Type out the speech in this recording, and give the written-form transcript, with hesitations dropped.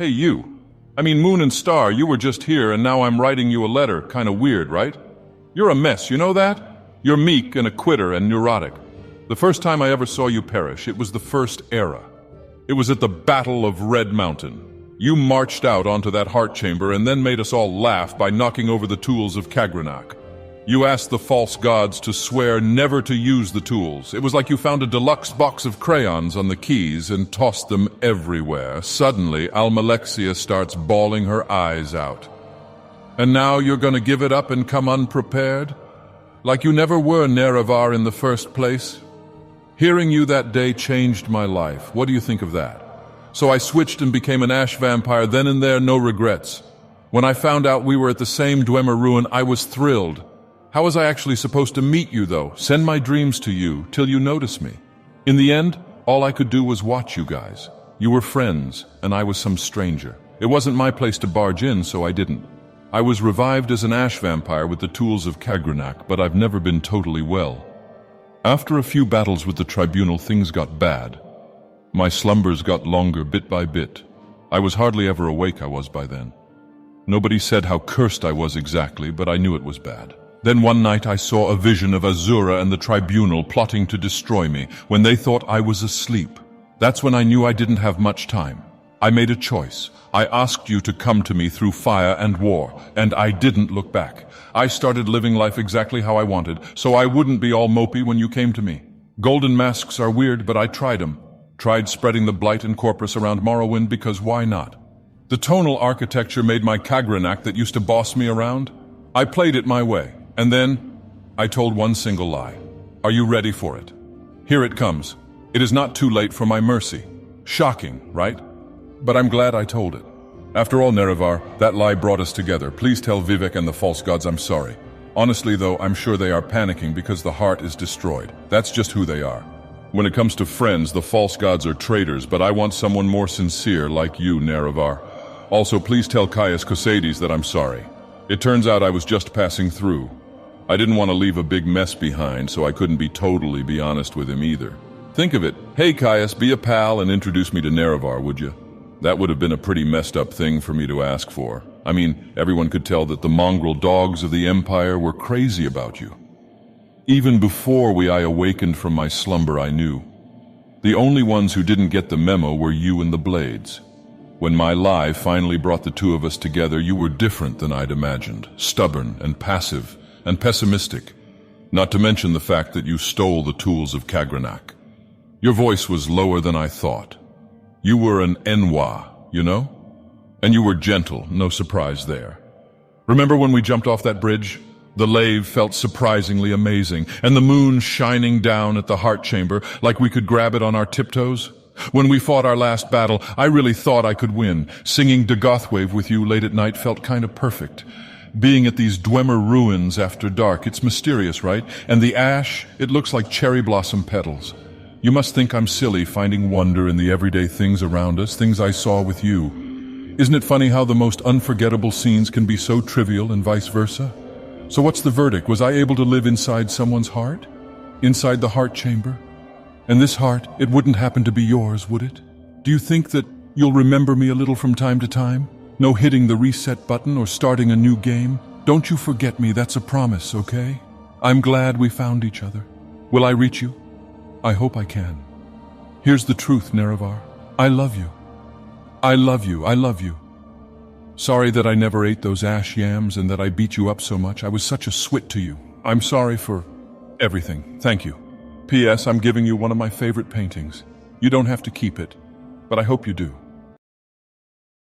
Hey, you. I mean, Moon and Star, you were just here and now I'm writing you a letter. Kinda weird, right? You're a mess, you know that? You're meek and a quitter and neurotic. The first time I ever saw you perish, it was the first era. It was at the Battle of Red Mountain. You marched out onto that heart chamber and then made us all laugh by knocking over the tools of Kagrenac. You asked the false gods to swear never to use the tools. It was like you found a deluxe box of crayons on the keys and tossed them everywhere. Suddenly, Almalexia starts bawling her eyes out. And now you're gonna give it up and come unprepared? Like you never were Nerevar in the first place? Hearing you that day changed my life. What do you think of that? So I switched and became an ash vampire, then and there, no regrets. When I found out we were at the same Dwemer ruin, I was thrilled. How was I actually supposed to meet you, though? Send my dreams to you, till you notice me. In the end, all I could do was watch you guys. You were friends, and I was some stranger. It wasn't my place to barge in, so I didn't. I was revived as an ash vampire with the tools of Kagrenac, but I've never been totally well. After a few battles with the tribunal, things got bad. My slumbers got longer bit by bit. I was hardly ever awake, I was by then. Nobody said how cursed I was exactly, but I knew it was bad. Then one night I saw a vision of Azura and the tribunal plotting to destroy me when they thought I was asleep. That's when I knew I didn't have much time. I made a choice. I asked you to come to me through fire and war, and I didn't look back. I started living life exactly how I wanted, so I wouldn't be all mopey when you came to me. Golden masks are weird, but I tried them. Tried spreading the blight and corpus around Morrowind because why not? The tonal architecture made my Kagrenac that used to boss me around. I played it my way, and then I told one single lie. Are you ready for it? Here it comes. It is not too late for my mercy. Shocking, right? But I'm glad I told it. After all, Nerevar, that lie brought us together. Please tell Vivek and the false gods I'm sorry. Honestly, though, I'm sure they are panicking because the heart is destroyed. That's just who they are. When it comes to friends, the false gods are traitors, but I want someone more sincere like you, Nerevar. Also, please tell Caius Cosades that I'm sorry. It turns out I was just passing through. I didn't want to leave a big mess behind, so I couldn't be honest with him either. Think of it. Hey, Caius, be a pal and introduce me to Nerevar, would you? That would have been a pretty messed up thing for me to ask for. I mean, everyone could tell that the mongrel dogs of the Empire were crazy about you. Even before I awakened from my slumber, I knew. The only ones who didn't get the memo were you and the Blades. When my lie finally brought the two of us together, you were different than I'd imagined. Stubborn and passive and pessimistic. Not to mention the fact that you stole the tools of Kagrenac. Your voice was lower than I thought. You were an Enwa, you know? And you were gentle, no surprise there. Remember when we jumped off that bridge? The lave felt surprisingly amazing, and the moon shining down at the heart chamber like we could grab it on our tiptoes. When we fought our last battle, I really thought I could win. Singing Dagoth Wave with you late at night felt kind of perfect. Being at these Dwemer ruins after dark, it's mysterious, right? And the ash, it looks like cherry blossom petals. You must think I'm silly finding wonder in the everyday things around us, things I saw with you. Isn't it funny how the most unforgettable scenes can be so trivial and vice versa? So what's the verdict? Was I able to live inside someone's heart? Inside the heart chamber? And this heart, it wouldn't happen to be yours, would it? Do you think that you'll remember me a little from time to time? No hitting the reset button or starting a new game? Don't you forget me, that's a promise, okay? I'm glad we found each other. Will I reach you? I hope I can. Here's the truth, Nerevar. I love you. I love you. I love you. Sorry that I never ate those ash yams and that I beat you up so much. I was such a swit to you. I'm sorry for everything. Thank you. P.S. I'm giving you one of my favorite paintings. You don't have to keep it, but I hope you do.